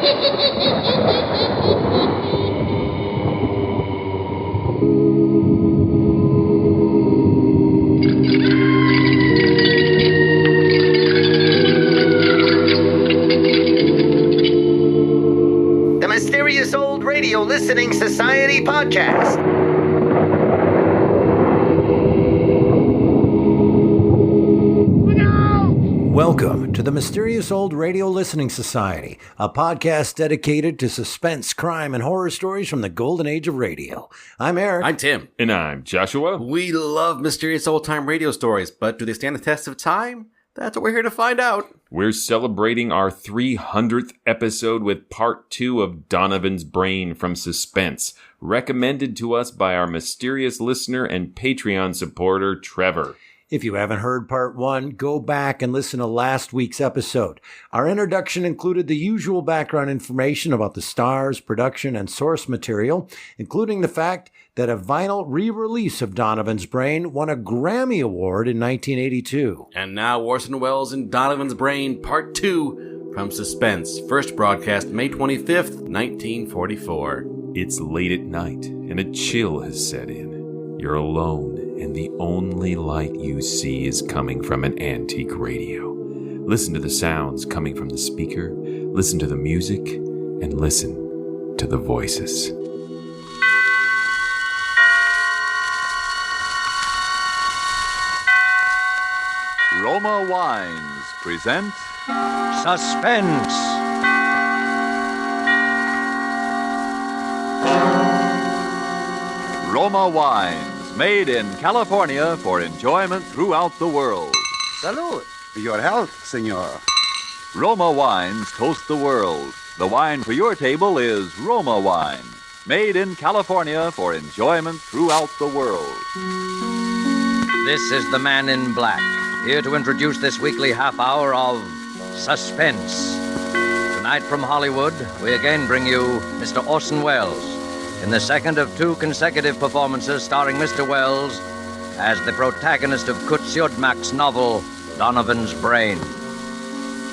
The Mysterious Old Radio Listening Society podcast. Welcome to the Mysterious Old Radio Listening Society, a podcast dedicated to suspense, crime, and horror stories from the golden age of radio. I'm Eric. I'm Tim. And I'm Joshua. We love mysterious old-time radio stories, but do they stand the test of time? That's what we're here to find out. We're celebrating our 300th episode with part 2 of Donovan's Brain from Suspense, recommended to us by our mysterious listener and Patreon supporter, Trevor. If you haven't heard part 1, go back and listen to last week's episode. Our introduction included the usual background information about the stars, production, and source material, including the fact that a vinyl re-release of Donovan's Brain won a Grammy Award in 1982. And now Orson Welles and Donovan's Brain, Part 2 from Suspense, first broadcast May 25th, 1944. It's late at night, and a chill has set in. You're alone, and the only light you see is coming from an antique radio. Listen to the sounds coming from the speaker, listen to the music, and listen to the voices. Roma Wines present Suspense. Roma Wines, made in California for enjoyment throughout the world. Salud. Your health, senor. Roma Wines toast the world. The wine for your table is Roma Wine, made in California for enjoyment throughout the world. This is the Man in Black, here to introduce this weekly half hour of Suspense. Tonight from Hollywood, we again bring you Mr. Orson Welles in the second of 2 consecutive performances starring Mr. Welles as the protagonist of Kurt Siodmak's novel, Donovan's Brain.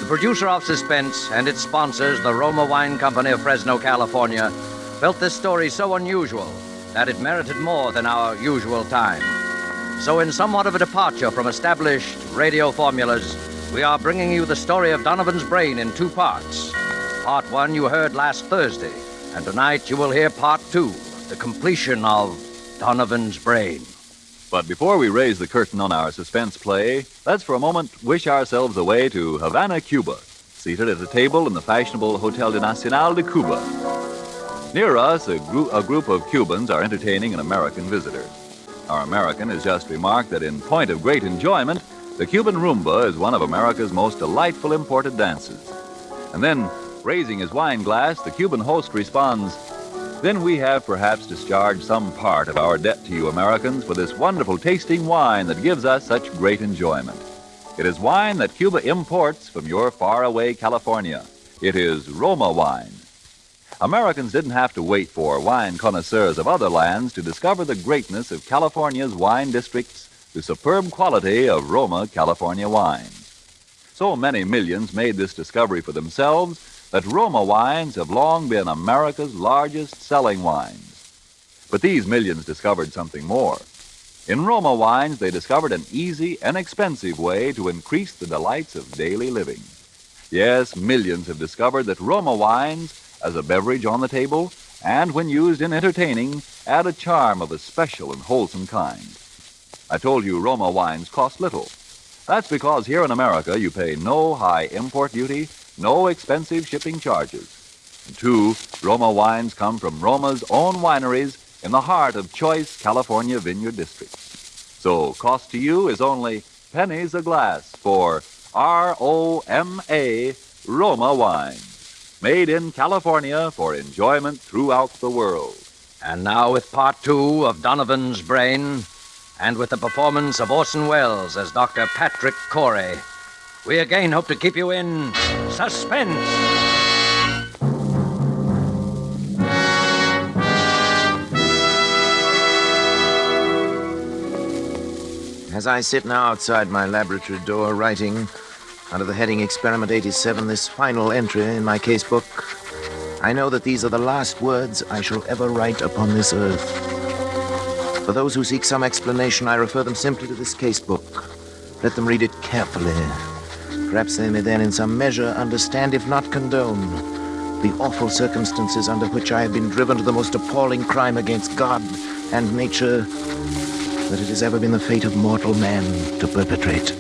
The producer of Suspense and its sponsors, the Roma Wine Company of Fresno, California, felt this story so unusual that it merited more than our usual time. So in somewhat of a departure from established radio formulas, we are bringing you the story of Donovan's Brain in 2 parts. Part 1 you heard last Thursday, and tonight you will hear Part 2, the completion of Donovan's Brain. But before we raise the curtain on our suspense play, let's for a moment wish ourselves away to Havana, Cuba, seated at a table in the fashionable Hotel de Nacional de Cuba. Near us, a group of Cubans are entertaining an American visitor. Our American has just remarked that in point of great enjoyment, the Cuban rumba is one of America's most delightful imported dances. And then, raising his wine glass, the Cuban host responds, "Then we have perhaps discharged some part of our debt to you Americans for this wonderful tasting wine that gives us such great enjoyment. It is wine that Cuba imports from your faraway California. It is Roma wine." Americans didn't have to wait for wine connoisseurs of other lands to discover the greatness of California's wine districts, the superb quality of Roma California wines. So many millions made this discovery for themselves that Roma wines have long been America's largest selling wines. But these millions discovered something more. In Roma wines, they discovered an easy, inexpensive way to increase the delights of daily living. Yes, millions have discovered that Roma wines, as a beverage on the table, and when used in entertaining, add a charm of a special and wholesome kind. I told you Roma wines cost little. That's because here in America you pay no high import duty, no expensive shipping charges. And 2, Roma wines come from Roma's own wineries in the heart of choice California vineyard districts. So cost to you is only pennies a glass for R-O-M-A, Roma wines. Made in California for enjoyment throughout the world. And now with Part 2 of Donovan's Brain, and with the performance of Orson Welles as Dr. Patrick Corey, we again hope to keep you in suspense. As I sit now outside my laboratory door writing, under the heading Experiment 87, this final entry in my casebook, I know that these are the last words I shall ever write upon this earth. For those who seek some explanation, I refer them simply to this casebook. Let them read it carefully. Perhaps they may then in some measure understand, if not condone, the awful circumstances under which I have been driven to the most appalling crime against God and nature that it has ever been the fate of mortal man to perpetrate.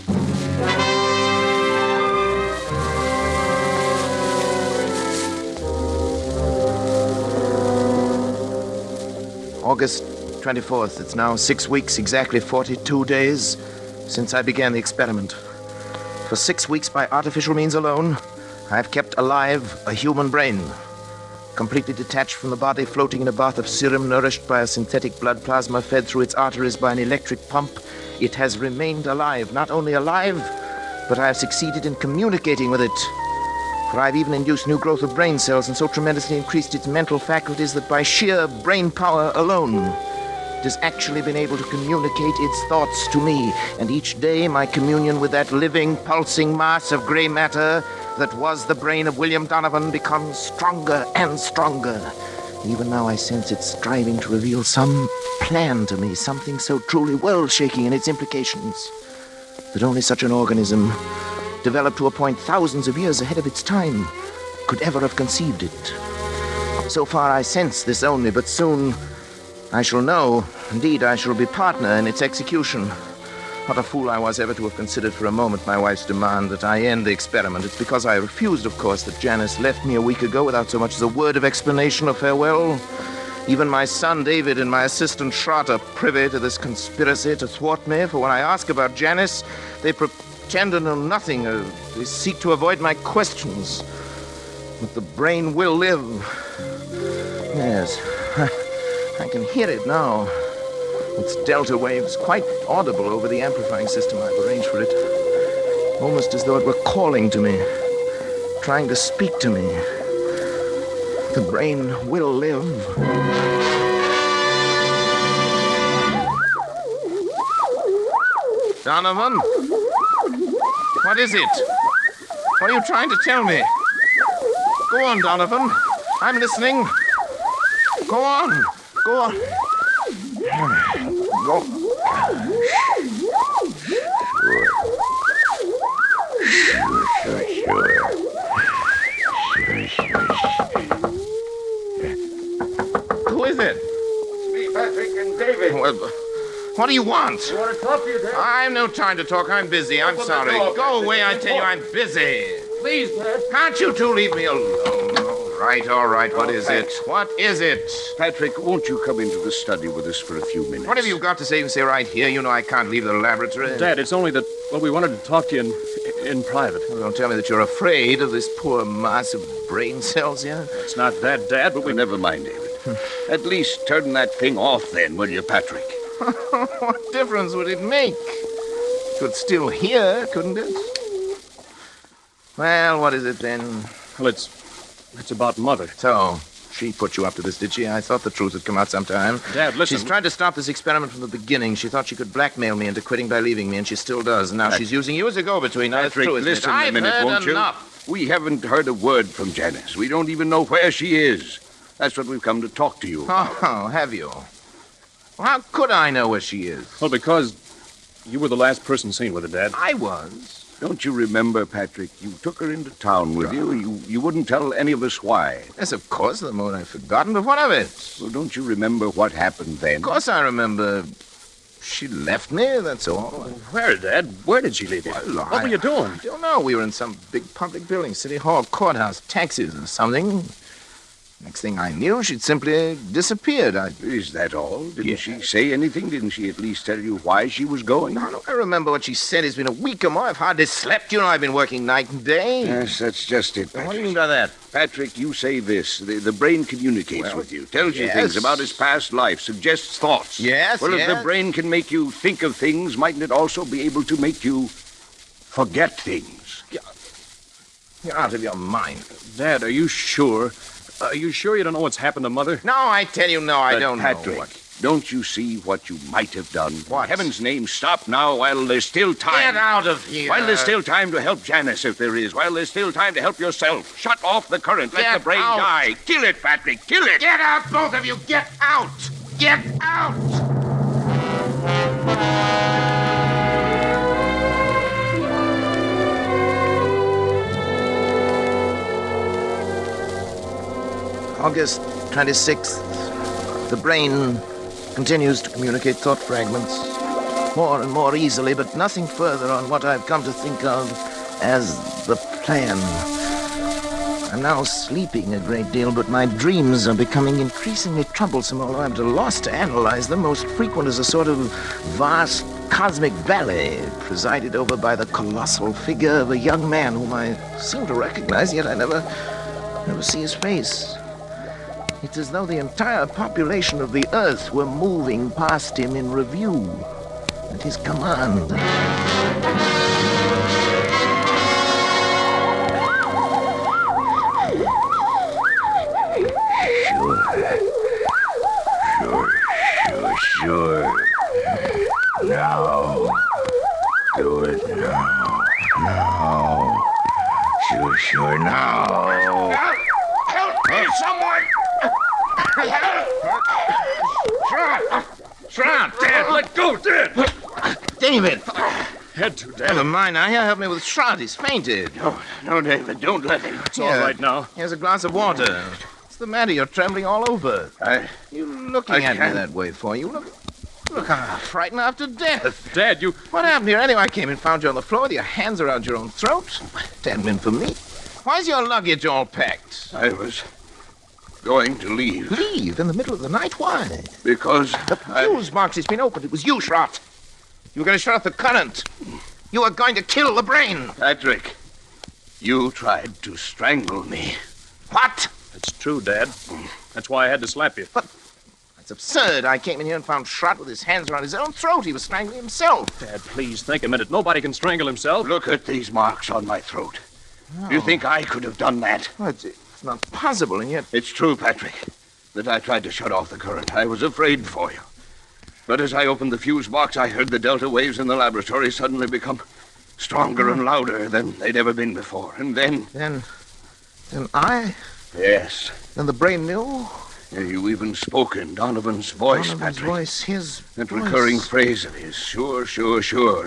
August 24th. It's now 6 weeks, exactly 42 days, since I began the experiment. For 6 weeks, by artificial means alone, I've kept alive a human brain, completely detached from the body, floating in a bath of serum, nourished by a synthetic blood plasma fed through its arteries by an electric pump. It has remained alive. Not only alive, but I have succeeded in communicating with it. For I've even induced new growth of brain cells and so tremendously increased its mental faculties that by sheer brain power alone, it has actually been able to communicate its thoughts to me. And each day, my communion with that living, pulsing mass of gray matter that was the brain of William Donovan becomes stronger and stronger. Even now I sense it striving to reveal some plan to me, something so truly world-shaking in its implications that only such an organism, developed to a point thousands of years ahead of its time, could ever have conceived it. So far I sense this only, but soon I shall know. Indeed, I shall be partner in its execution. What a fool I was ever to have considered for a moment my wife's demand that I end the experiment. It's because I refused, of course, that Janice left me a week ago without so much as a word of explanation or farewell. Even my son David and my assistant Schrott are privy to this conspiracy to thwart me, for when I ask about Janice, they pretend to know nothing, or they seek to avoid my questions. But the brain will live. Yes, I can hear it now. Its delta waves quite audible over the amplifying system I've arranged for it. Almost as though it were calling to me, trying to speak to me. The brain will live. Donovan? What is it? What are you trying to tell me? Go on, Donovan. I'm listening. Go on. Go on. Go. Who is it? It's me, Patrick and David. What do you want? I want to talk to you, Dad. I've no time to talk. I'm busy. I'm sorry. Go away, I tell you. I'm busy. Please, Dad. Can't you two leave me alone? All right. What is it? What is it? Patrick, won't you come into the study with us for a few minutes? What have you got to say? You can say right here. You know I can't leave the laboratory. Dad, it's only that, well, we wanted to talk to you in private. Well, don't tell me that you're afraid of this poor mass of brain cells here. It's not that, Dad, but we... Never mind, David. At least turn that thing off then, will you, Patrick? What difference would it make? It could still hear, couldn't it? Well, what is it then? Well, it's about Mother. So, she put you up to this, did she? I thought the truth would come out sometime. Dad, listen. She's tried to stop this experiment from the beginning. She thought she could blackmail me into quitting by leaving me, and she still does. And now she's using you as a go-between. Now, Patrick, listen a minute, won't you? Enough. We haven't heard a word from Janice. We don't even know where she is. That's what we've come to talk to you about. Oh, have you? Well, how could I know where she is? Well, because you were the last person seen with her, Dad. I was. Don't you remember, Patrick? You took her into town with you. You wouldn't tell any of us why. Yes, of course, the moment I've forgotten. But what of it? Well, don't you remember what happened then? Of course I remember. She left me, that's all. Where, Dad? Where did she leave you? Well, what were you doing? I don't know. We were in some big public building, City Hall, courthouse, taxis or something. Next thing I knew, she'd simply disappeared. Is that all? Didn't she say anything? Didn't she at least tell you why she was going? No, I remember what she said. It's been a week or more. I've hardly slept. You know, I've been working night and day. Yes, that's just it, Patrick. What do you mean by that? Patrick, you say this. The brain communicates with you, tells you things about his past life, suggests thoughts. Yes, Well, if the brain can make you think of things, mightn't it also be able to make you forget things? You're out of your mind. Dad, are you sure? Are you sure you don't know what's happened to Mother? No, I tell you, no, I But don't Patrick, know. Don't you see what you might have done? What? In heaven's name, stop now while there's still time. Get out of here. While there's still time to help Janice, if there is. While there's still time to help yourself. Shut off the current. Let Get the brain out. die. Kill it, Patrick. Kill it. Get out, both of you. Get out. Get out. August 26th. The brain continues to communicate thought fragments more and more easily, but nothing further on what I've come to think of as the plan. I'm now sleeping a great deal, but my dreams are becoming increasingly troublesome, although I'm at a loss to analyze them. Most frequent is a sort of vast cosmic ballet presided over by the colossal figure of a young man whom I seem to recognize, yet I never see his face. It's as though the entire population of the Earth were moving past him in review at his command. Sure. Now. Do it now. Now. Sure, now. Help me, someone! Shroud, Dad, let go, Dad! David! Had to, Dad. Never mind now. Here, help me with Shroud. He's fainted. No, David, don't let him. It's all right now. Here's a glass of water. What's the matter? You're trembling all over. You looking at me can't. that way for? You look frightened after death. Dad, you... What happened here anyway? I came and found you on the floor with your hands around your own throat. It hadn't been for me. Why's your luggage all packed? I was going to leave. Leave in the middle of the night? Why? Because The fuse box has been opened. It was you, Schrott. You were going to shut off the current. You were going to kill the brain. Patrick, you tried to strangle me. What? It's true, Dad. That's why I had to slap you. That's absurd. I came in here and found Schrott with his hands around his own throat. He was strangling himself. Dad, please think a minute. Nobody can strangle himself. Look at these marks on my throat. Do you think I could have done that? Well, it's not possible, and yet... It's true, Patrick, that I tried to shut off the current. I was afraid for you. But as I opened the fuse box, I heard the delta waves in the laboratory suddenly become stronger and louder than they'd ever been before. And then... Then I... Yes. Then the brain knew? You even spoke in Donovan's voice, Donovan's Patrick. voice, his That voice. recurring phrase of his, sure,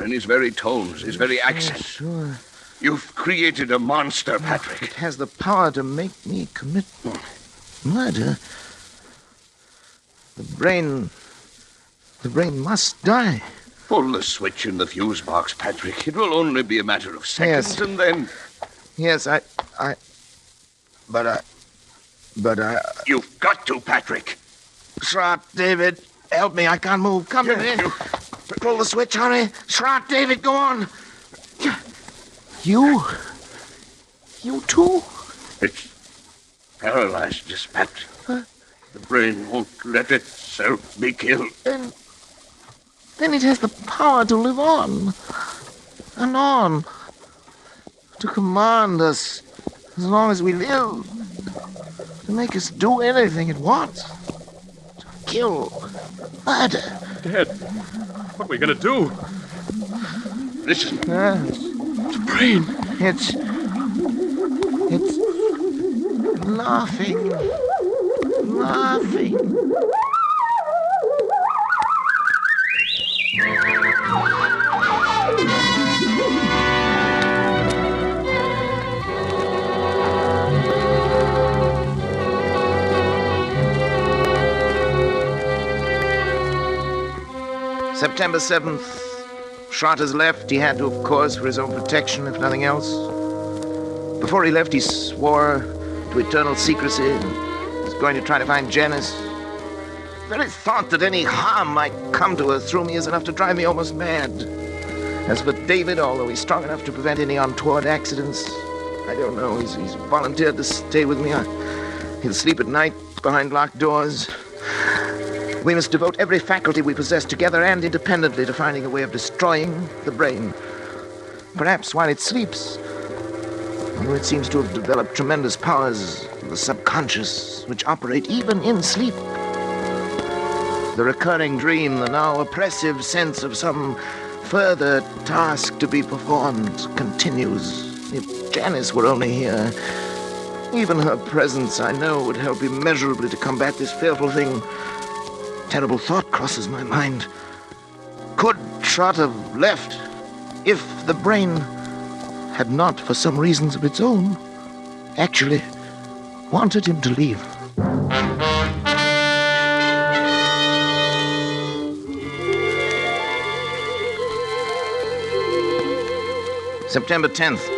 in his very tones, his very accent. Sure. You've created a monster, Patrick. It has the power to make me commit murder. The brain must die. Pull the switch in the fuse box, Patrick. It will only be a matter of seconds, Yes. and then... Yes, But I... You've got to, Patrick. Schrott, David, help me. I can't move. Come in. Pull the switch, hurry. Schrott, David, go on. You too? It's paralyzed, dispatch. The brain won't let itself be killed. Then it has the power to live on. And on. To command us as long as we live. To make us do anything it wants. To kill. Murder. Dad, what are we gonna do? Listen. The brain. It's laughing. September 7th. Schrott has left. He had to, of course, for his own protection, if nothing else. Before he left, he swore to eternal secrecy and was going to try to find Janice. The very thought that any harm might come to her through me is enough to drive me almost mad. As for David, although he's strong enough to prevent any untoward accidents, I don't know. He's volunteered to stay with me. He'll sleep at night behind locked doors. We must devote every faculty we possess together and independently to finding a way of destroying the brain. Perhaps while it sleeps. Although it seems to have developed tremendous powers of the subconscious which operate even in sleep. The recurring dream, the now oppressive sense of some further task to be performed continues. If Janice were only here, even her presence, I know, would help immeasurably to combat this fearful thing. Terrible thought crosses my mind. Could Trot have left if the brain had not, for some reasons of its own, actually wanted him to leave? September 10th.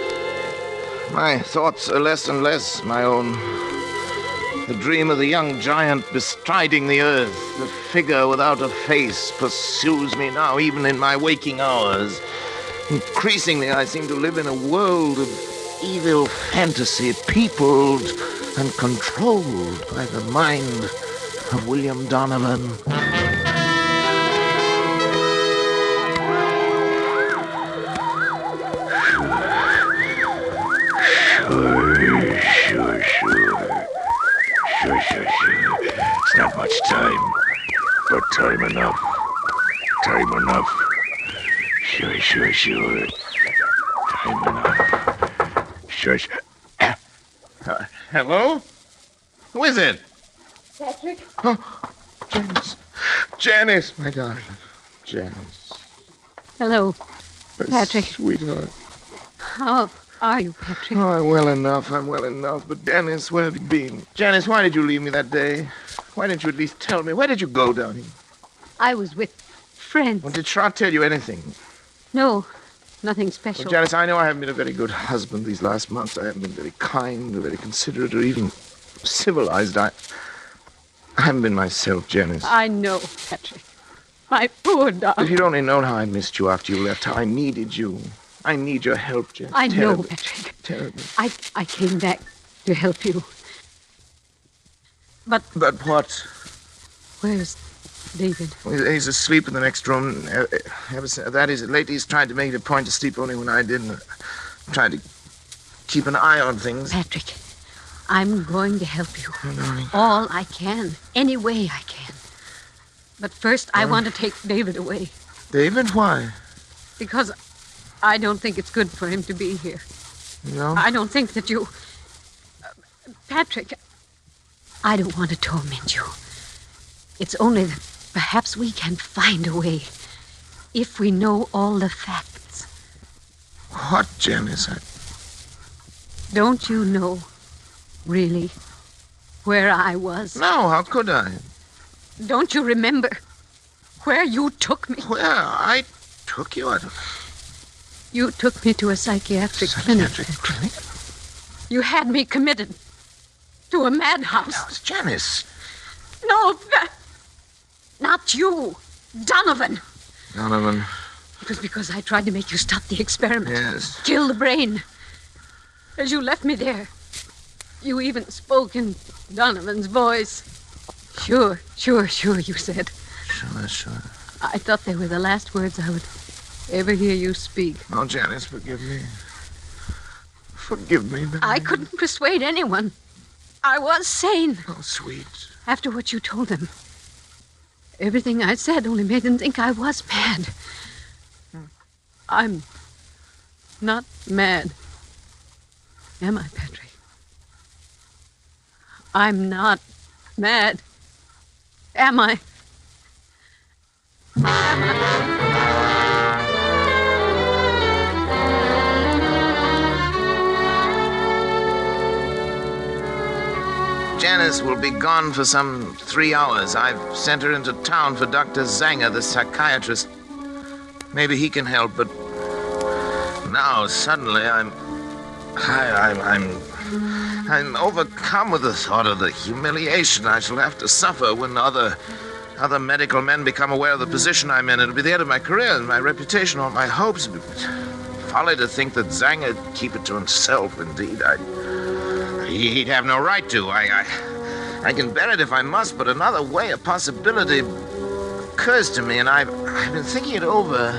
My thoughts are less and less my own. The dream of the young giant bestriding the earth, the figure without a face, pursues me now, even in my waking hours. Increasingly, I seem to live in a world of evil fantasy, peopled and controlled by the mind of William Donovan. Sure. It's not much time, but time enough. Time enough. Sure. Time enough. Sure. Hello? Who is it? Patrick? Oh, Janice. Janice, my darling. Janice. Hello, Patrick. Sweetheart. How are you, Patrick? Oh, I'm well enough. But Janice, where have you been? Janice, why did you leave me that day? Why didn't you at least tell me? Where did you go, darling? I was with friends. Well, did Trot tell you anything? No, nothing special. Well, Janice, I know I haven't been a very good husband these last months. I haven't been very kind or very considerate or even civilized. I haven't been myself, Janice. I know, Patrick. My poor darling. If you'd only known how I missed you after you left, how I needed you. I need your help, Janice. I Terribly. know, Patrick. Terribly. I came back to help you. But what? Where's David? He's asleep in the next room. That is, lately he's tried to make it a point to sleep only when I didn't. I'm trying to keep an eye on things. Patrick, I'm going to help you. Oh, darling. All I can. Any way I can. But first, I want to take David away. David? Why? Because I don't think it's good for him to be here. No? I don't think that you... Patrick, I don't want to torment you. It's only that perhaps we can find a way if we know all the facts. What, Janice? Don't you know, really, where I was? No, how could I? Don't you remember where you took me? Where? I took you? You took me to a psychiatric clinic. You had me committed to a madhouse. No, it's Janice. No, not you. Donovan. Donovan. It was because I tried to make you stop the experiment. Yes. Kill the brain. As you left me there, you even spoke in Donovan's voice. Sure, you said. Sure. I thought they were the last words I would ever hear you speak. Oh, Janice, forgive me. Forgive me, baby. I couldn't persuade anyone. I was sane. Oh, sweet. After what you told them. Everything I said only made them think I was mad. I'm not mad. Am I, Patrick? I'm not mad. Am I? Janice will be gone for some 3 hours. I've sent her into town for Dr. Zanger, the psychiatrist. Maybe he can help, but now suddenly I'm overcome with the thought of the humiliation I shall have to suffer when other medical men become aware of the position I'm in. It'll be the end of my career, my reputation, all my hopes. Folly to think that Zanger'd keep it to himself. Indeed, he'd have no right to. I can bear it if I must, but another way, a possibility occurs to me, and I've been thinking it over.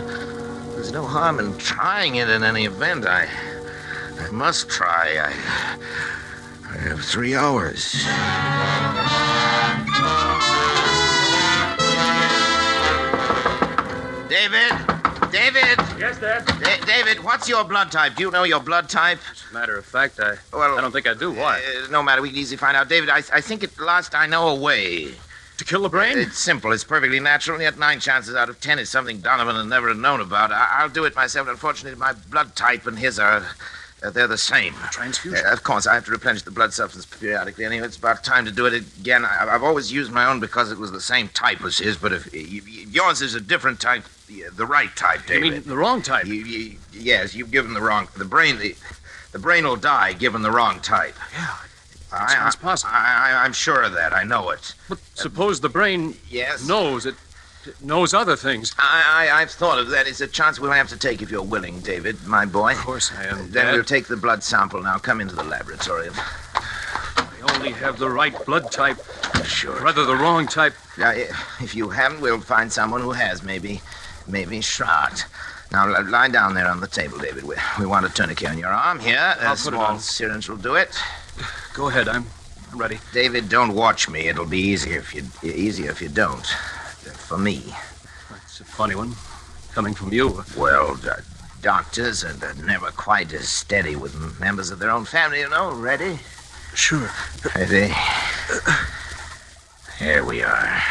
There's no harm in trying it in any event. I must try. I have 3 hours. David! David! Yes, Dad? David, what's your blood type? Do you know your blood type? As a matter of fact, I Well, don't think I do. Why? No matter, we can easily find out. David, I think at last I know a way. To kill the brain? It's simple. It's perfectly natural, and yet 9 chances out of 10 is something Donovan has never known about. I'll do it myself. Unfortunately, my blood type and his are... they're the same. Transfusion? Of course, I have to replenish the blood substance periodically. Anyway, it's about time to do it again. I've always used my own because it was the same type as his, but if yours is a different type, the right type, David. You mean the wrong type? Yes, you've given the wrong... The brain will die given the wrong type. Yeah, sounds possible. I'm sure of that. I know it. But suppose the brain Yes? knows it knows other things. I've thought of that. It's a chance we'll have to take if you're willing, David, my boy. Of course I am, Then Dad. we'll take the blood sample now. Come into the laboratory. I only have the right blood type. Sure. Rather the wrong type. Now, if you haven't, we'll find someone who has. Maybe Schrott. Now, lie down there on the table, David. We want a tourniquet on your arm here. I'll A put it small on. syringe will do it. Go ahead, I'm ready. David, don't watch me. It'll be easier if you don't. For me. That's a funny one, coming from you. Well, doctors are never quite as steady with members of their own family, you know. Ready? Sure. Ready? Here we are.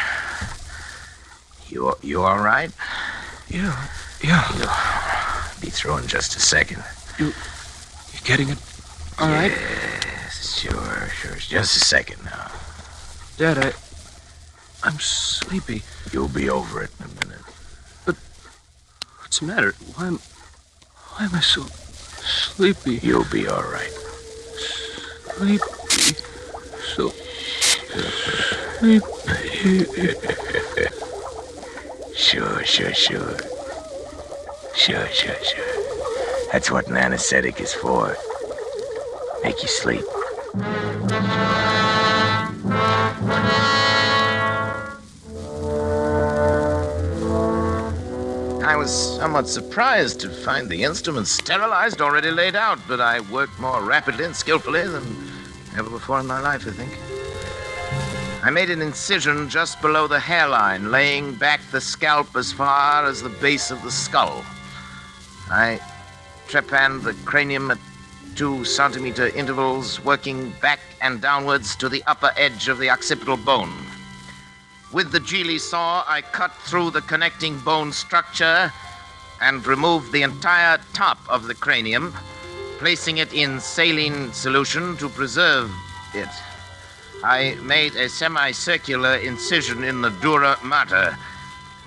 You all right? Yeah. Be through in just a second. You getting it all right? Yes, sure. Just a second now. Dad, I'm sleepy. You'll be over it in a minute. But what's the matter? Why am I so sleepy? You'll be all right. Sleepy. So sleepy. Sure. That's what an anesthetic is for. Make you sleep. I was somewhat surprised to find the instruments sterilized, already laid out, but I worked more rapidly and skillfully than ever before in my life, I think. I made an incision just below the hairline, laying back the scalp as far as the base of the skull. I trepanned the cranium at 2-centimeter intervals, working back and downwards to the upper edge of the occipital bone. With the Geely saw, I cut through the connecting bone structure and removed the entire top of the cranium, placing it in saline solution to preserve it. I made a semicircular incision in the dura mater,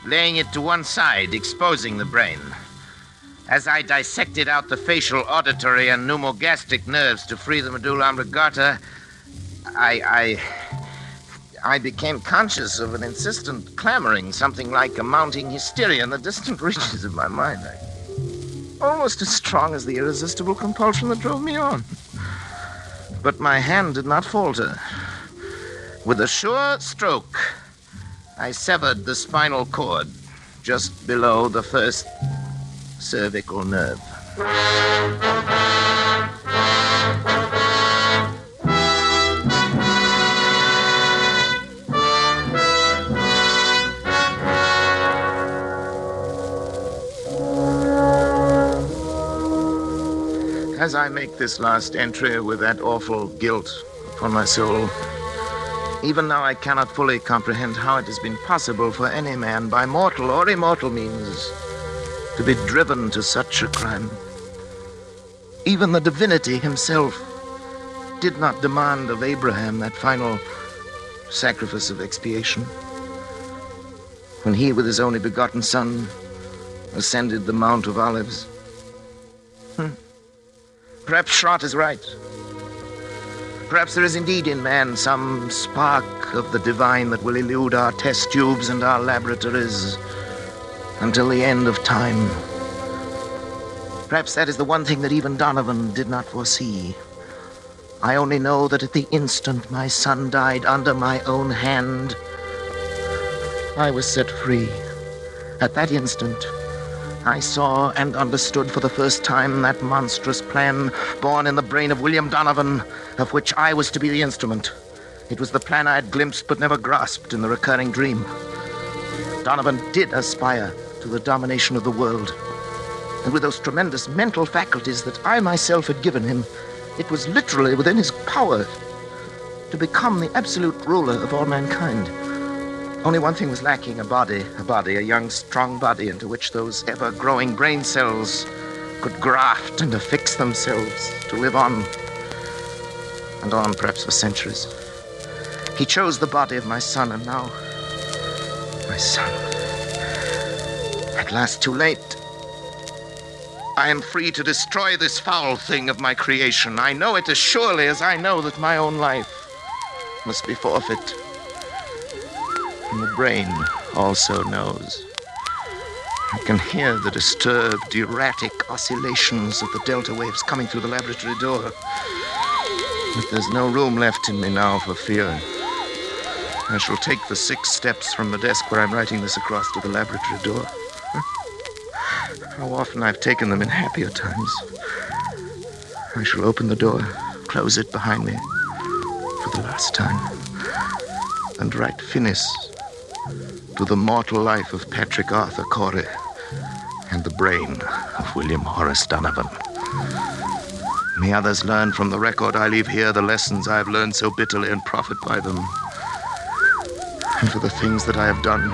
laying it to one side, exposing the brain. As I dissected out the facial, auditory, and pneumogastric nerves to free the medulla oblongata, I became conscious of an insistent clamoring, something like a mounting hysteria in the distant reaches of my mind. Almost as strong as the irresistible compulsion that drove me on. But my hand did not falter. With a sure stroke, I severed the spinal cord just below the first cervical nerve. As I make this last entry with that awful guilt upon my soul, even now I cannot fully comprehend how it has been possible for any man, by mortal or immortal means, to be driven to such a crime. Even the divinity himself did not demand of Abraham that final sacrifice of expiation. When he, with his only begotten son, ascended the Mount of Olives. Perhaps Schrott is right. Perhaps there is indeed in man some spark of the divine that will elude our test tubes and our laboratories until the end of time. Perhaps that is the one thing that even Donovan did not foresee. I only know that at the instant my son died under my own hand, I was set free. At that instant, I saw and understood for the first time that monstrous plan born in the brain of William Donovan, of which I was to be the instrument. It was the plan I had glimpsed but never grasped in the recurring dream. Donovan did aspire to the domination of the world. And with those tremendous mental faculties that I myself had given him, it was literally within his power to become the absolute ruler of all mankind. Only one thing was lacking, a young, strong body into which those ever-growing brain cells could graft and affix themselves to live on, and on perhaps for centuries. He chose the body of my son, and now, my son, at last too late. I am free to destroy this foul thing of my creation. I know it as surely as I know that my own life must be forfeit. And the brain also knows. I can hear the disturbed, erratic oscillations of the delta waves coming through the laboratory door. But there's no room left in me now for fear. I shall take the 6 steps from the desk where I'm writing this across to the laboratory door. How often I've taken them in happier times. I shall open the door, close it behind me for the last time, and write finis to the mortal life of Patrick Arthur Corey and the brain of William Horace Donovan. May others learn from the record I leave here the lessons I have learned so bitterly and profit by them. And for the things that I have done,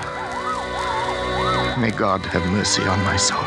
may God have mercy on my soul.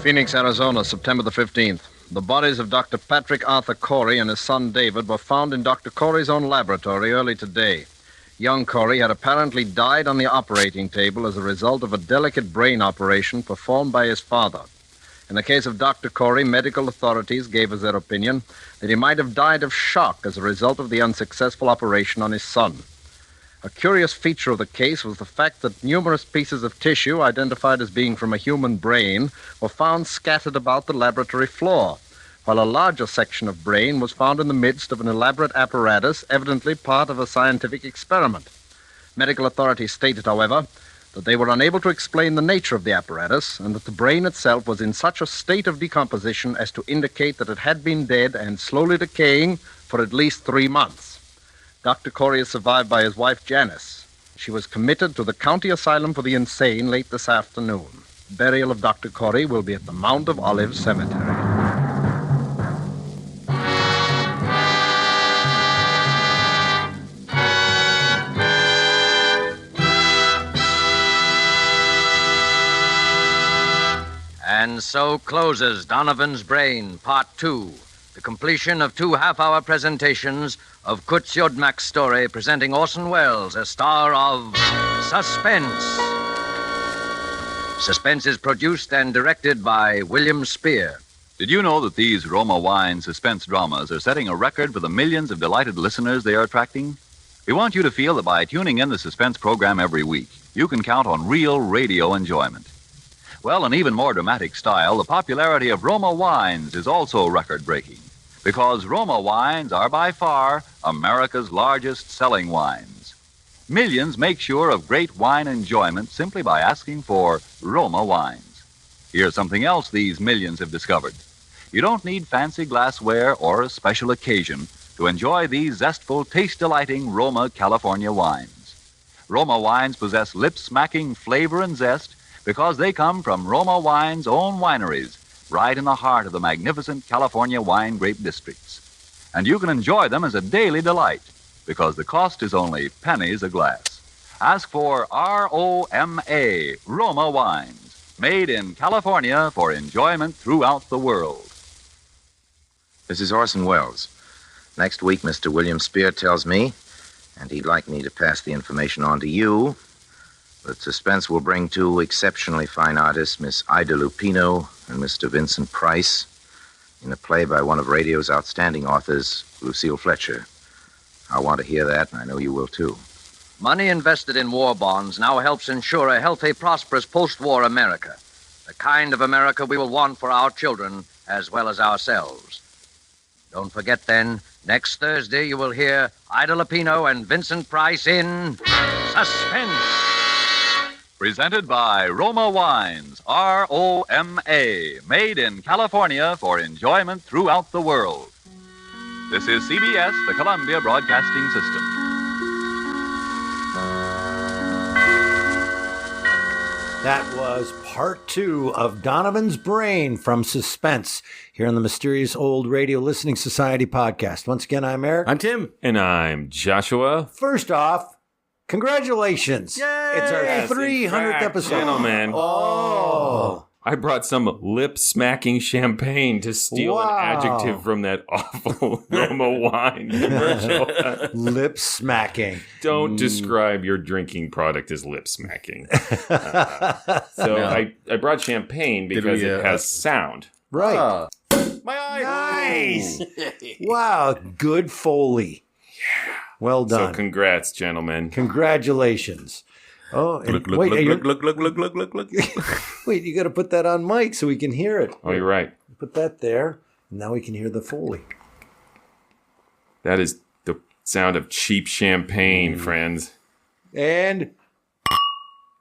Phoenix, Arizona, September the 15th. The bodies of Dr. Patrick Arthur Corey and his son David were found in Dr. Corey's own laboratory early today. Young Corey had apparently died on the operating table as a result of a delicate brain operation performed by his father. In the case of Dr. Corey, medical authorities gave us their opinion that he might have died of shock as a result of the unsuccessful operation on his son. A curious feature of the case was the fact that numerous pieces of tissue identified as being from a human brain were found scattered about the laboratory floor, while a larger section of brain was found in the midst of an elaborate apparatus, evidently part of a scientific experiment. Medical authorities stated, however, that they were unable to explain the nature of the apparatus and that the brain itself was in such a state of decomposition as to indicate that it had been dead and slowly decaying for at least 3 months. Dr. Corey is survived by his wife, Janice. She was committed to the County Asylum for the Insane late this afternoon. Burial of Dr. Corey will be at the Mount of Olives Cemetery. And so closes Donovan's Brain, Part 2, the completion of 2 half-hour presentations of Kutz Yodmak's story, presenting Orson Welles as star of Suspense. Suspense is produced and directed by William Spear. Did you know that these Roma Wine suspense dramas are setting a record for the millions of delighted listeners they are attracting? We want you to feel that by tuning in the suspense program every week, you can count on real radio enjoyment. Well, in even more dramatic style, the popularity of Roma Wines is also record-breaking, because Roma Wines are by far America's largest selling wines. Millions make sure of great wine enjoyment simply by asking for Roma Wines. Here's something else these millions have discovered. You don't need fancy glassware or a special occasion to enjoy these zestful, taste-delighting Roma California wines. Roma Wines possess lip-smacking flavor and zest because they come from Roma Wine's own wineries, right in the heart of the magnificent California wine grape districts. And you can enjoy them as a daily delight, because the cost is only pennies a glass. Ask for R-O-M-A, Roma Wines, made in California for enjoyment throughout the world. This is Orson Welles. Next week, Mr. William Spear tells me, and he'd like me to pass the information on to you, that Suspense will bring two exceptionally fine artists, Miss Ida Lupino and Mr. Vincent Price, in a play by one of radio's outstanding authors, Lucille Fletcher. I want to hear that, and I know you will, too. Money invested in war bonds now helps ensure a healthy, prosperous post-war America. The kind of America we will want for our children as well as ourselves. Don't forget, then, next Thursday you will hear Ida Lupino and Vincent Price in Suspense. Presented by Roma Wines, R-O-M-A, made in California for enjoyment throughout the world. This is CBS, the Columbia Broadcasting System. That was part 2 of Donovan's Brain from Suspense here on the Mysterious Old Radio Listening Society podcast. Once again, I'm Eric. I'm Tim. And I'm Joshua. First off, congratulations. Yay! It's our Yes, 300th in fact, episode. gentlemen. Oh. I brought some lip-smacking champagne to steal Wow. an adjective from that awful Roma wine commercial. Lip-smacking. Don't describe your drinking product as lip-smacking. I brought champagne because it has sound. Right. My eye. Nice. Wow. Good Foley. Well So done. congrats, gentlemen. Congratulations. Oh, and wait, look. wait, you got to put that on mic so we can hear it. Oh, you're right. Put that there. And now we can hear the Foley. That is the sound of cheap champagne, friends. And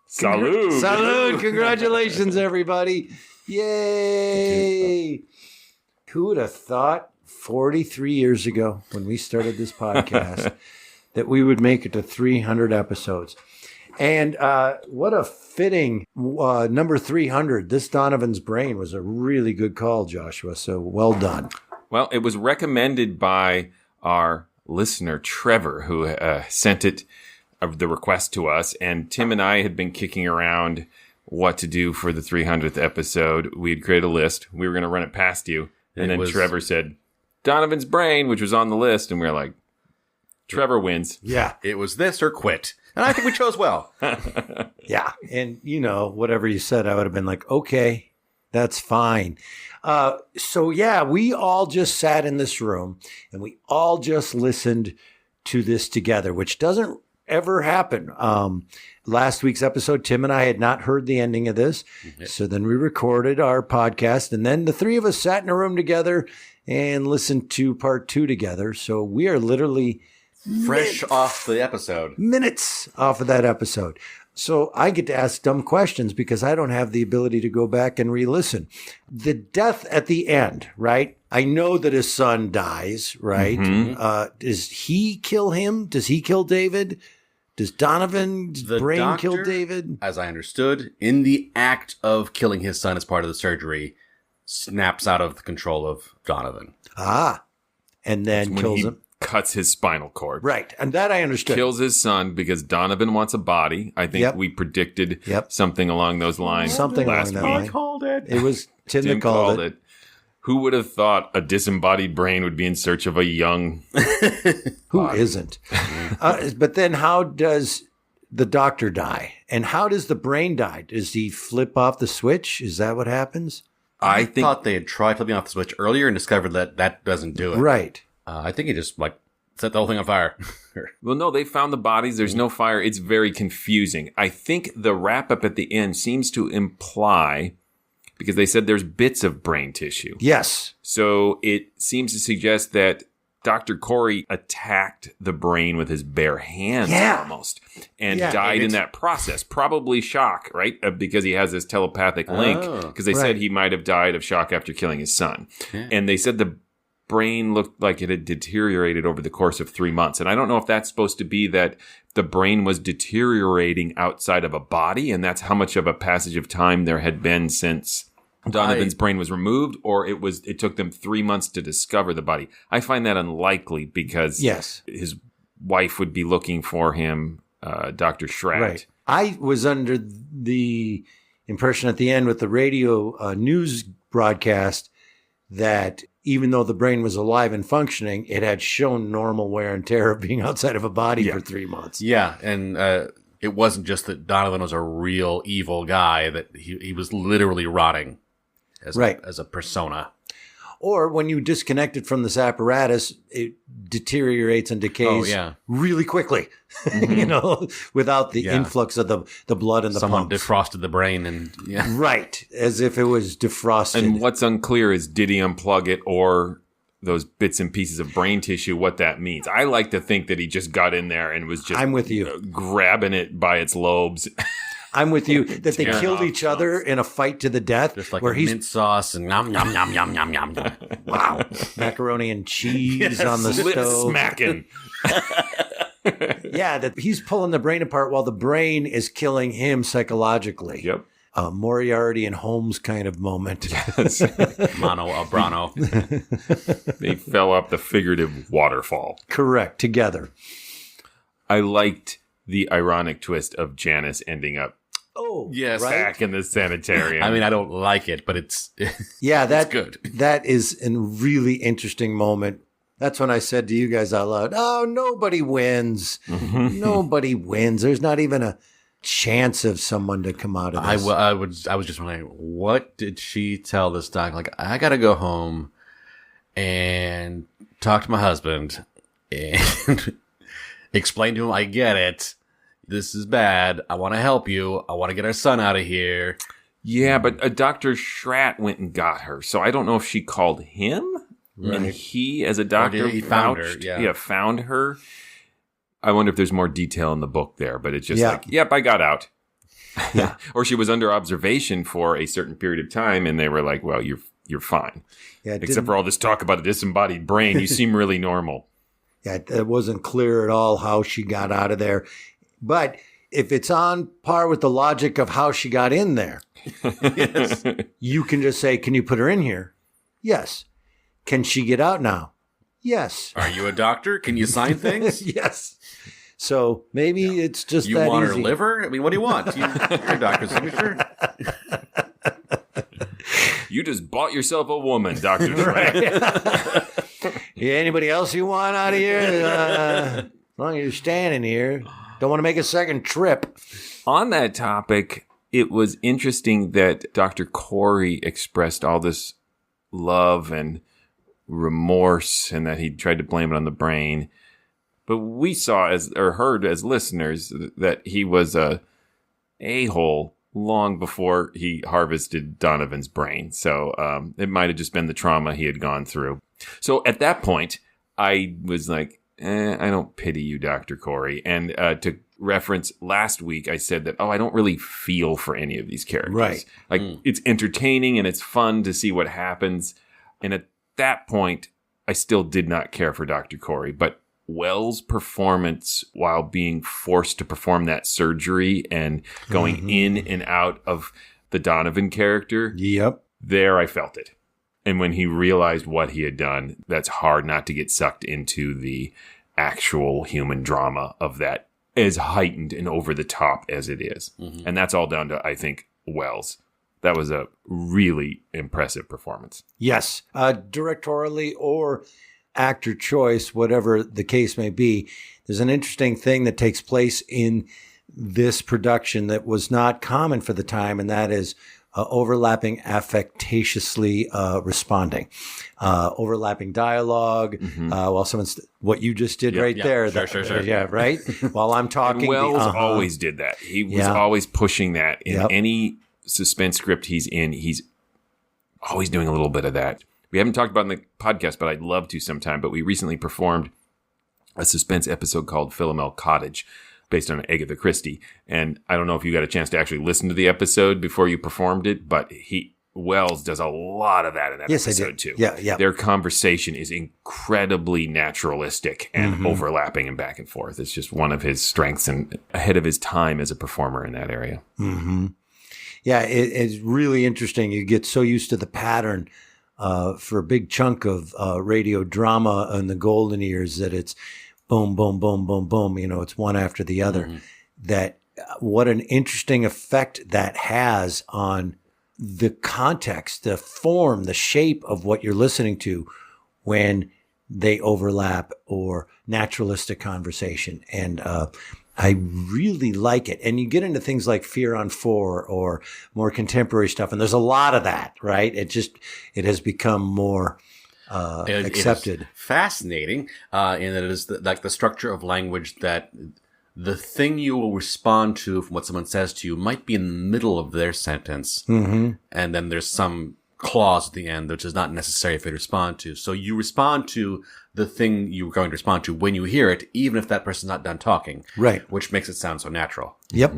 Salud. salud. Congratulations, everybody. Yay. Who would have thought 43 years ago when we started this podcast that we would make it to 300 episodes? And what a fitting number 300. This Donovan's Brain was a really good call, Joshua. So well done. Well, it was recommended by our listener, Trevor, who sent the request to us. And Tim and I had been kicking around what to do for the 300th episode. We had created a list. We were going to run it past you. And then Trevor said, Donovan's Brain, which was on the list. And we were like, Trevor wins. Yeah. It was this or quit. And I think we chose well. Yeah. And, whatever you said, I would have been like, okay, that's fine. We all just sat in this room and we all just listened to this together, which doesn't ever happen. Last week's episode, Tim and I had not heard the ending of this. Mm-hmm. So then we recorded our podcast and then the three of us sat in a room together and listened to part 2 together. So we are literally fresh off the episode. Minutes off of that episode. So I get to ask dumb questions because I don't have the ability to go back and re-listen. The death at the end, right? I know that his son dies, right? Mm-hmm. Does he kill him? Does he kill David? Does Donovan's brain kill David? As I understood, in the act of killing his son as part of the surgery, snaps out of the control of Donovan. Ah. And then kills him. Cuts his spinal cord. Right. And that I understood. Kills his son because Donovan wants a body. I think we predicted something along those lines. Something last along that week. line. I called it. It was Tim that called it. Who would have thought a disembodied brain would be in search of a young Who isn't? But then how does the doctor die? And how does the brain die? Does he flip off the switch? Is that what happens? I thought they had tried flipping off the switch earlier and discovered that doesn't do it. Right. I think he just set the whole thing on fire. Well, no, they found the bodies. There's no fire. It's very confusing. I think the wrap up at the end seems to imply, because they said there's bits of brain tissue. Yes. So it seems to suggest that Dr. Corey attacked the brain with his bare hands almost and died in that process. Probably shock, right? Because he has this telepathic link. Because they said he might have died of shock after killing his son. Yeah. And they said the brain looked like it had deteriorated over the course of 3 months. And I don't know if that's supposed to be that the brain was deteriorating outside of a body, and that's how much of a passage of time there had been since Donovan's brain was removed, or it took them 3 months to discover the body. I find that unlikely because his wife would be looking for him, Dr. Schratt. Right. I was under the impression at the end with the radio news broadcast that even though the brain was alive and functioning, it had shown normal wear and tear of being outside of a body for 3 months. Yeah, and it wasn't just that Donovan was a real evil guy, that he was literally rotting as a persona. Or when you disconnect it from this apparatus, it deteriorates and decays really quickly, without the influx of the blood and the Someone pumps. defrosted the brain and Right, as if it was defrosted. And what's unclear is, did he unplug it, or those bits and pieces of brain tissue, what that means. I like to think that he just got in there and was just I'm with you. Grabbing it by its lobes. I'm with you. That they killed each other in a fight to the death. Just like mint sauce and yum, yum, yum, yum, yum, yum. Wow. Macaroni and cheese on the Lip stove. smacking. Yeah, that he's pulling the brain apart while the brain is killing him psychologically. Yep. Moriarty and Holmes kind of moment. Yes. Mano a brano. They fell up the figurative waterfall. Correct. Together. I liked the ironic twist of Janice ending up back in the sanitarium. I mean, I don't like it, but it's that's good. That is a really interesting moment. That's when I said to you guys out loud, "Oh, nobody wins. Nobody wins. There's not even a chance of someone to come out of this." I was just wondering, what did she tell this doc? Like, I got to go home and talk to my husband and explain to him, I get it. This is bad. I want to help you. I want to get our son out of here. Yeah, but Dr. Schratt went and got her. So I don't know if she called him and he, as a doctor, he found her. Yeah, found her. I wonder if there's more detail in the book there, but it's just like, yep, I got out. Yeah. Or she was under observation for a certain period of time and they were like, well, you're fine. Yeah, except for all this talk about a disembodied brain. You seem really normal. Yeah, it wasn't clear at all how she got out of there. But if it's on par with the logic of how she got in there, you can just say, can you put her in here? Yes. Can she get out now? Yes. Are you a doctor? Can you sign things? Yes. So maybe it's just you that want easy. her liver? I mean, what do you want? You're a doctor's signature? You just bought yourself a woman, Dr. Schratt. Yeah, anybody else you want out of here? As long as you're standing here. Don't want to make a second trip. On that topic, it was interesting that Dr. Corey expressed all this love and remorse and that he tried to blame it on the brain. But we saw heard as listeners that he was a a-hole long before he harvested Donovan's brain. So it might have just been the trauma he had gone through. So at that point, I was like, I don't pity you, Dr. Corey. And to reference last week, I said that, I don't really feel for any of these characters. Right. Like, it's entertaining and it's fun to see what happens. And at that point, I still did not care for Dr. Corey. But Wells' performance while being forced to perform that surgery and going in and out of the Donovan character. Yep. There I felt it. And when he realized what he had done, that's hard not to get sucked into the actual human drama of that, as heightened and over the top as it is. Mm-hmm. And that's all down to, I think, Wells. That was a really impressive performance. Yes. Directorially or actor choice, whatever the case may be, there's an interesting thing that takes place in this production that was not common for the time, and that is overlapping affectatiously responding. Overlapping dialogue, while someone's, what you just did there. Sure. Yeah, right? While I'm talking. And Wells always did that. He was always pushing that. In any suspense script he's in, he's always doing a little bit of that. We haven't talked about it in the podcast, but I'd love to sometime. But we recently performed a suspense episode called Philomel Cottage, based on Agatha Christie. And I don't know if you got a chance to actually listen to the episode before you performed it, but Wells does a lot of that in that episode too. Yeah. Their conversation is incredibly naturalistic and overlapping and back and forth. It's just one of his strengths and ahead of his time as a performer in that area. Mm-hmm. Yeah, it's really interesting. You get so used to the pattern for a big chunk of radio drama in the golden years that it's boom, boom, boom, boom, boom. It's one after the other. That what an interesting effect that has on the context, the form, the shape of what you're listening to when they overlap or naturalistic conversation. And I really like it. And you get into things like Fear on 4 or more contemporary stuff. And there's a lot of that, right? It has become more accepted. It is fascinating in that it is like the structure of language that the thing you will respond to from what someone says to you might be in the middle of their sentence. Mm-hmm. And then there's some clause at the end, which is not necessary for you to respond to. So you respond to the thing you're going to respond to when you hear it, even if that person's not done talking. Right. Which makes it sound so natural. Yep.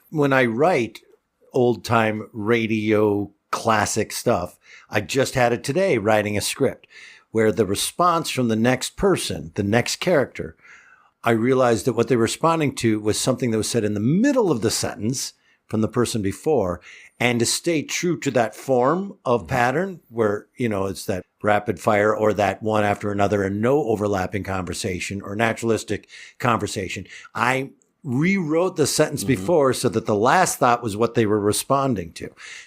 When I write old-time radio classic stuff, I just had it today writing a script where the response from the next person, the next character, I realized that what they were responding to was something that was said in the middle of the sentence from the person before. And to stay true to that form of pattern where, it's that rapid fire or that one after another and no overlapping conversation or naturalistic conversation, I rewrote the sentence before so that the last thought was what they were responding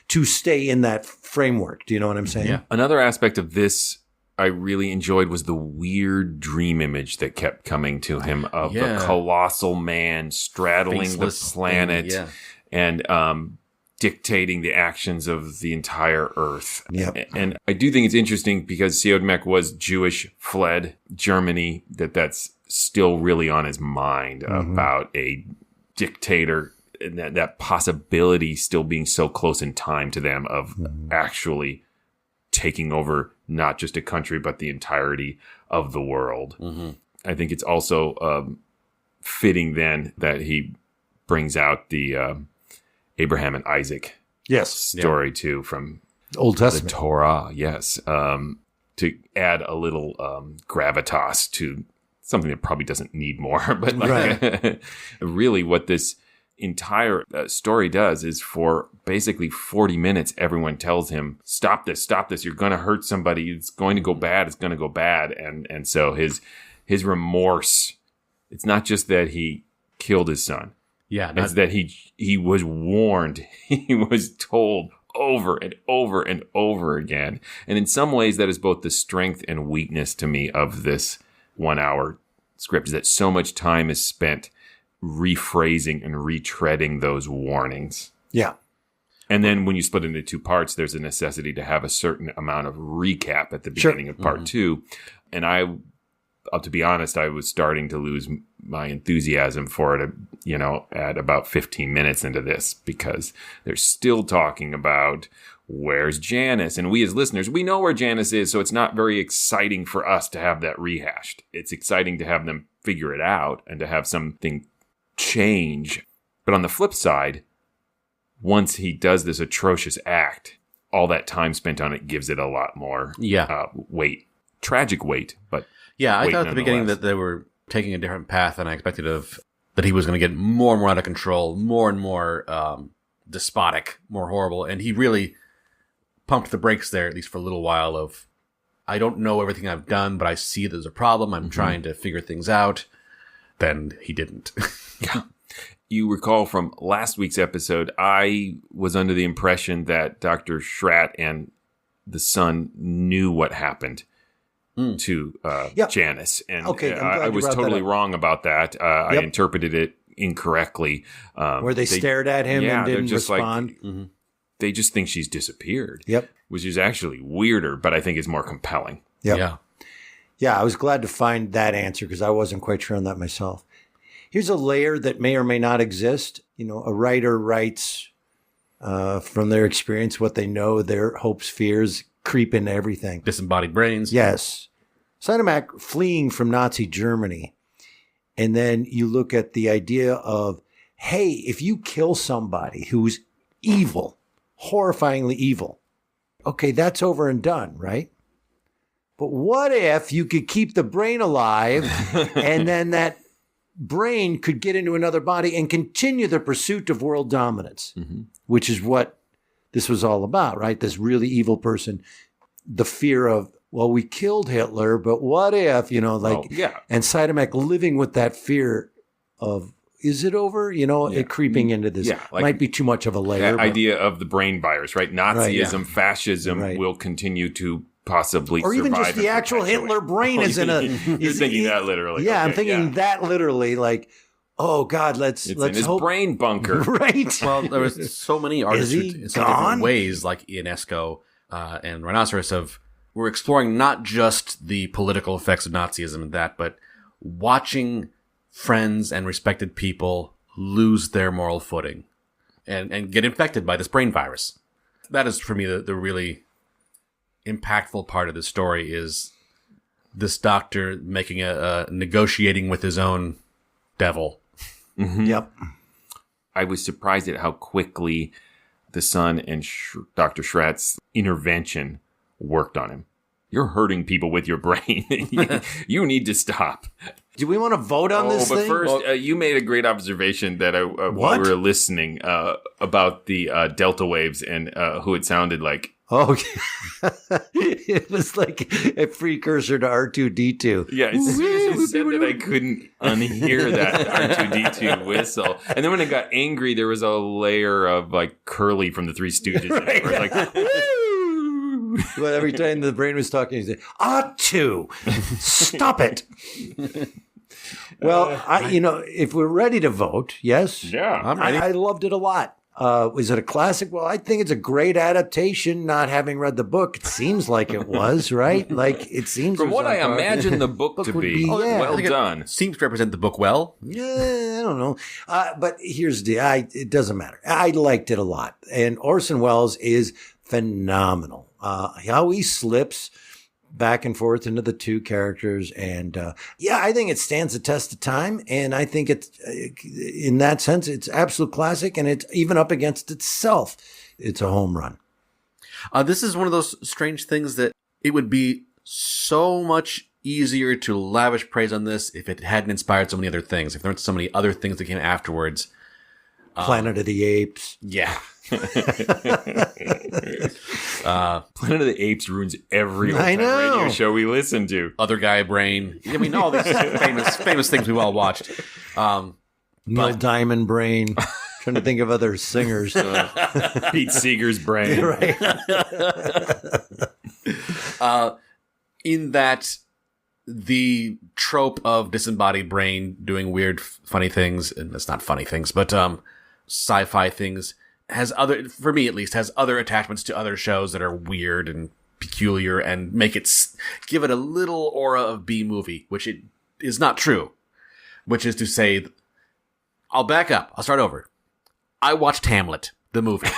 to stay in that framework. Do you know what I'm saying? Yeah. Another aspect of this I really enjoyed was the weird dream image that kept coming to him of the colossal man straddling Faceless the planet and dictating the actions of the entire Earth. Yep. And I do think it's interesting because Siodmak was Jewish, fled Germany, that's still really on his mind about a dictator, and that possibility still being so close in time to them of actually taking over not just a country, but the entirety of the world. I think it's also fitting then that he brings out the Abraham and Isaac story too from Old Testament, the Torah. Yes. To add a little gravitas to something that probably doesn't need more, but really what this entire story does is for basically 40 minutes, everyone tells him, stop this, you're going to hurt somebody, it's going to go bad. And so his remorse, it's not just that he killed his son. Yeah. It's that he was warned, he was told over and over and over again. And in some ways that is both the strength and weakness to me of this 1 hour script, is that so much time is spent rephrasing and retreading those warnings. Yeah. And then when you split it into two parts, there's a necessity to have a certain amount of recap at the beginning of part two. And to be honest, I was starting to lose my enthusiasm for it, at about 15 minutes into this, because they're still talking about where's Janice? And we as listeners, we know where Janice is, so it's not very exciting for us to have that rehashed. It's exciting to have them figure it out and to have something change. But on the flip side, once he does this atrocious act, all that time spent on it gives it a lot more weight. Tragic weight, but I thought at the beginning that they were taking a different path than I expected that he was going to get more and more out of control, more and more despotic, more horrible. And he really pumped the brakes there, at least for a little while, of, I don't know everything I've done, but I see there's a problem. I'm trying to figure things out. Then he didn't. You recall from last week's episode, I was under the impression that Dr. Schratt and the son knew what happened to Janice. And I was totally wrong about that. I interpreted it incorrectly. Where they stared at him and didn't respond. Like, they just think she's disappeared. Yep. Which is actually weirder, but I think is more compelling. Yep. Yeah, I was glad to find that answer because I wasn't quite sure on that myself. Here's a layer that may or may not exist. A writer writes from their experience, what they know, their hopes, fears creep into everything. Disembodied brains. Yes. Siodmak fleeing from Nazi Germany. And then you look at the idea of, hey, if you kill somebody who's evil, horrifyingly evil, okay, that's over and done, right? But what if you could keep the brain alive and then that brain could get into another body and continue the pursuit of world dominance, which is what this was all about, right? This really evil person, the fear of, well, we killed Hitler, but what if, and Siodmak living with that fear of, is it over? You know, it creeping into this might be too much of a layer. That idea of the brain virus, right? Nazism, fascism will continue to possibly or even just the actual perpetuate. Hitler brain is in a. You're thinking that literally. Yeah, Okay, I'm thinking that literally. Like, oh God, let's in his hope. brain bunker. Right. Well, there was so many artists in so different ways, like Ionesco and Rhinoceros, we're exploring not just the political effects of Nazism and that, but watching friends and respected people lose their moral footing and get infected by this brain virus. That is, for me, the really impactful part of the story is this doctor making a negotiating with his own devil. Mm-hmm. Yep. I was surprised at how quickly the son and Dr. Schratt's intervention worked on him. You're hurting people with your brain. You need to stop. Do we want to vote on this but thing? first, you made a great observation that while we were listening about the delta waves and who it sounded like. Oh, it was like a precursor to R2-D2. Yeah, it said that I couldn't unhear that R2-D2 whistle. And then when it got angry, there was a layer of like Curly from the Three Stooges. Right. Where it's like, woo! But every time the brain was talking, he said, "R2, stop it." Well, if we're ready to vote, yes. Yeah, I'm ready. I loved it a lot. Was it a classic? Well, I think it's a great adaptation, not having read the book. It seems like it was, right? Like, it seems... From what I imagine the book to be. Well done. It seems to represent the book well. Yeah, I don't know. But here's it doesn't matter. I liked it a lot. And Orson Welles is phenomenal. How he slips back and forth into the two characters. And I think it stands the test of time. And I think it's, in that sense, it's absolute classic. And it's even up against itself. It's a home run. This is one of those strange things that it would be so much easier to lavish praise on this if it hadn't inspired so many other things. If there weren't so many other things that came afterwards. Planet of the Apes. Yeah. Planet of the Apes ruins every radio show we listen to. Other Guy Brain. I mean, all these famous things we've all watched. Neil Diamond Brain. Trying to think of other singers. Pete Seeger's brain. Right. In that, the trope of disembodied brain doing weird, funny things, and it's not funny things, but sci-fi things, has other, for me at least, has other attachments to other shows that are weird and peculiar and give it a little aura of B-movie, which it is not true. Which is to say, I'll back up. I'll start over. I watched Hamlet, the movie.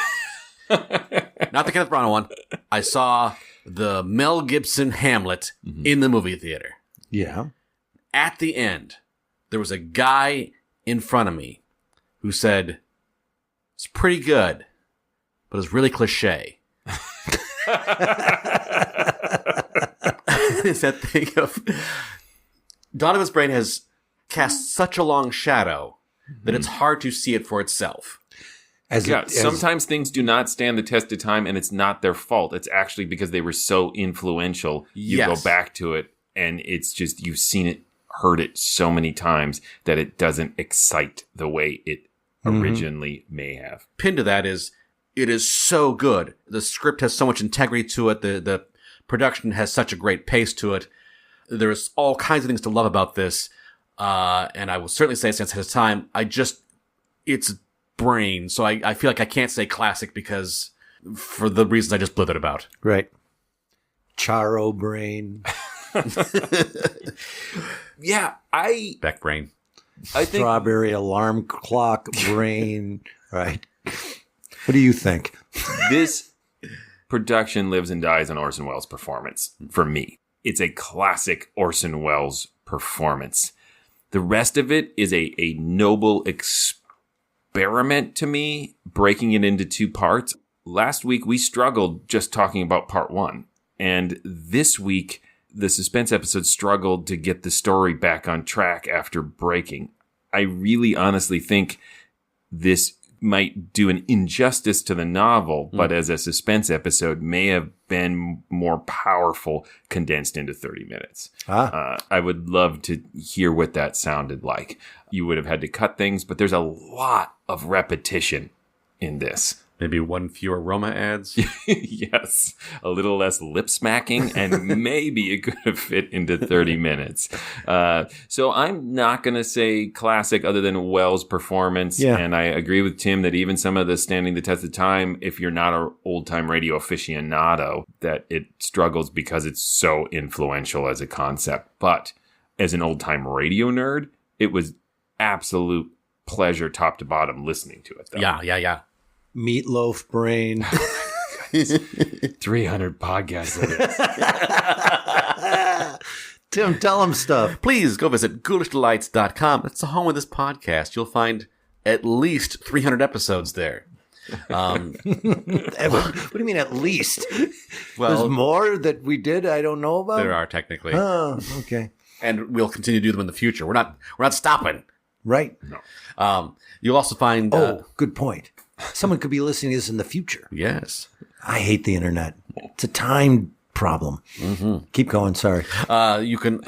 Not the Kenneth Branagh one. I saw the Mel Gibson Hamlet in the movie theater. Yeah. At the end, there was a guy in front of me who said, "It's pretty good, but it's really cliche." It's that thing of Donovan's brain has cast such a long shadow that it's hard to see it for itself. Sometimes things do not stand the test of time, and it's not their fault. It's actually because they were so influential. You go back to it, and it's just, you've seen it, heard it so many times that it doesn't excite the way it originally may have. Pinned to that is, it is so good. The script has so much integrity to it. The production has such a great pace to it. There's all kinds of things to love about this. And I will certainly say it stands the test of time. It's brain. So I feel like I can't say classic because for the reasons I just blithered about. Right. Charo brain. Beck brain. I think strawberry alarm clock brain. Right. What do you think? This production lives and dies on Orson Welles' performance. For me, it's a classic Orson Welles performance. The rest of it is a noble experiment to me, breaking it into two parts. Last week, we struggled just talking about part one. And this week, the suspense episode struggled to get the story back on track after breaking. I really honestly think this might do an injustice to the novel, but as a suspense episode may have been more powerful condensed into 30 minutes. I would love to hear what that sounded like. You would have had to cut things, but there's a lot of repetition in this. Maybe one fewer Roma ads. Yes. A little less lip smacking, and maybe it could have fit into 30 minutes. So I'm not going to say classic other than Wells' performance. Yeah. And I agree with Tim that even some of the standing the test of time, if you're not an old-time radio aficionado, that it struggles because it's so influential as a concept. But as an old-time radio nerd, it was absolute pleasure top to bottom listening to it, though. Yeah. Meatloaf brain. 300 podcasts of it. Tim, tell him stuff. Please go visit ghoulishdelights.com. It's the home of this podcast. You'll find at least 300 episodes there. What do you mean at least? Well, there's more that we did I don't know about? There are technically. Oh, okay. And we'll continue to do them in the future. We're not stopping. Right. No. You'll also find good point. Someone could be listening to this in the future. Yes. I hate the internet. It's a time problem. Keep going. Sorry. You can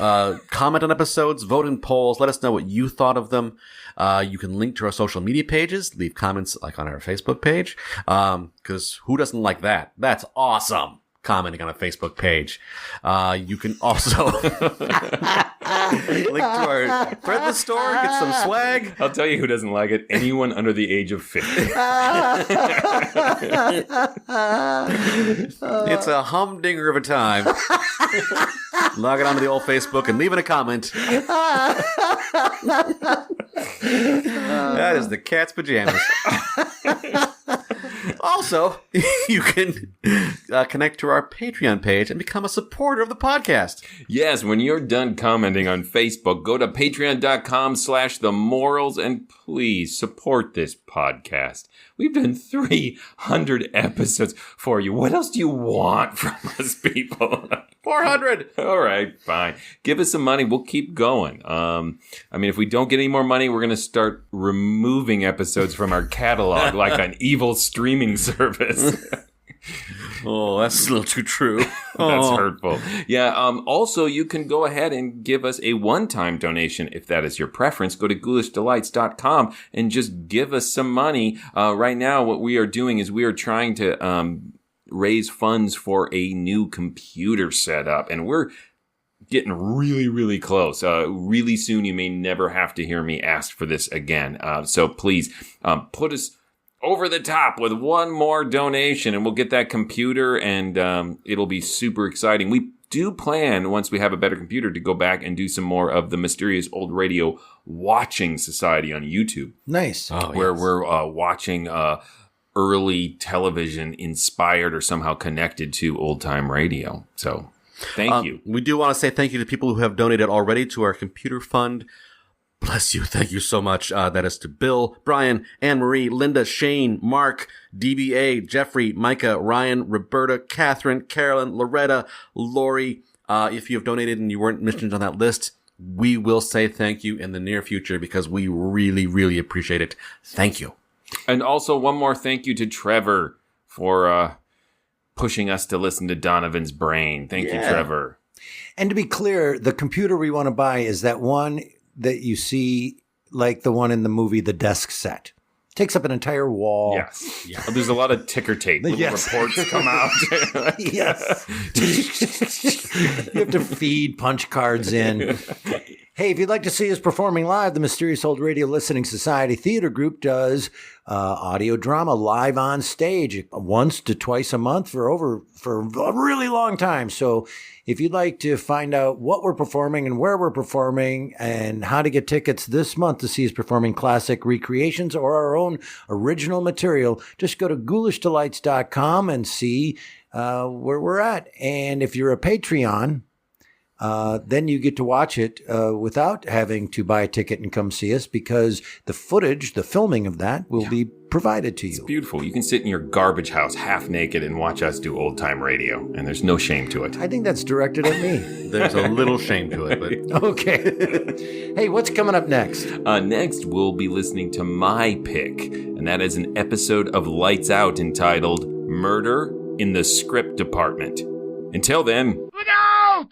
comment on episodes, vote in polls, let us know what you thought of them. You can link to our social media pages, leave comments like on our Facebook page. Because who doesn't like that? That's awesome. Commenting on a Facebook page. You can also link to our Threadless store, get some swag. I'll tell you who doesn't like it. Anyone under the age of 50. It's a humdinger of a time. Logging onto the old Facebook and leaving a comment. That is the cat's pajamas. Also, you can connect to our Patreon page and become a supporter of the podcast. Yes, when you're done commenting on Facebook, go to patreon.com/themorals and please support this podcast. We've done 300 episodes for you. What else do you want from us, people? 400. All right, fine. Give us some money. We'll keep going. If we don't get any more money, we're going to start removing episodes from our catalog like an evil streaming service. Oh, that's a little too true. That's hurtful. Yeah. Also, you can go ahead and give us a one-time donation if that is your preference. Go to ghoulishdelights.com and just give us some money. Right now, what we are doing is we are trying to raise funds for a new computer setup, and we're getting really, really close. Really soon, you may never have to hear me ask for this again. So please put us over the top with one more donation, and we'll get that computer, and it'll be super exciting. We do plan, once we have a better computer, to go back and do some more of the Mysterious Old Radio Watching Society on YouTube. Nice. Where we're watching early television inspired or somehow connected to old-time radio. So thank you. We do want to say thank you to people who have donated already to our computer fund. Bless you. Thank you so much. That is to Bill, Brian, Anne-Marie, Linda, Shane, Mark, DBA, Jeffrey, Micah, Ryan, Roberta, Catherine, Carolyn, Loretta, Lori. If you have donated and you weren't mentioned on that list, we will say thank you in the near future because we really, really appreciate it. Thank you. And also one more thank you to Trevor for pushing us to listen to Donovan's Brain. Thank you, Trevor. And to be clear, the computer we want to buy is that one that you see, like the one in the movie, The Desk Set. Takes up an entire wall. Yes. Yeah. There's a lot of ticker tape. Yes. Reports come out. Yes. You have to feed punch cards in. Hey, if you'd like to see us performing live, the Mysterious Old Radio Listening Society Theater Group does audio drama live on stage once to twice a month for a really long time. So if you'd like to find out what we're performing and where we're performing and how to get tickets this month to see us performing classic recreations or our own original material, just go to ghoulishdelights.com and see where we're at. And if you're a Patreon, then you get to watch it without having to buy a ticket and come see us, because the footage, the filming of that, will be provided to you. It's beautiful. You can sit in your garbage house half naked and watch us do old-time radio, and there's no shame to it. I think that's directed at me. There's a little shame to it, but... Okay. Hey, what's coming up next? Next, we'll be listening to my pick, and that is an episode of Lights Out entitled Murder in the Script Department. Until then... Look out!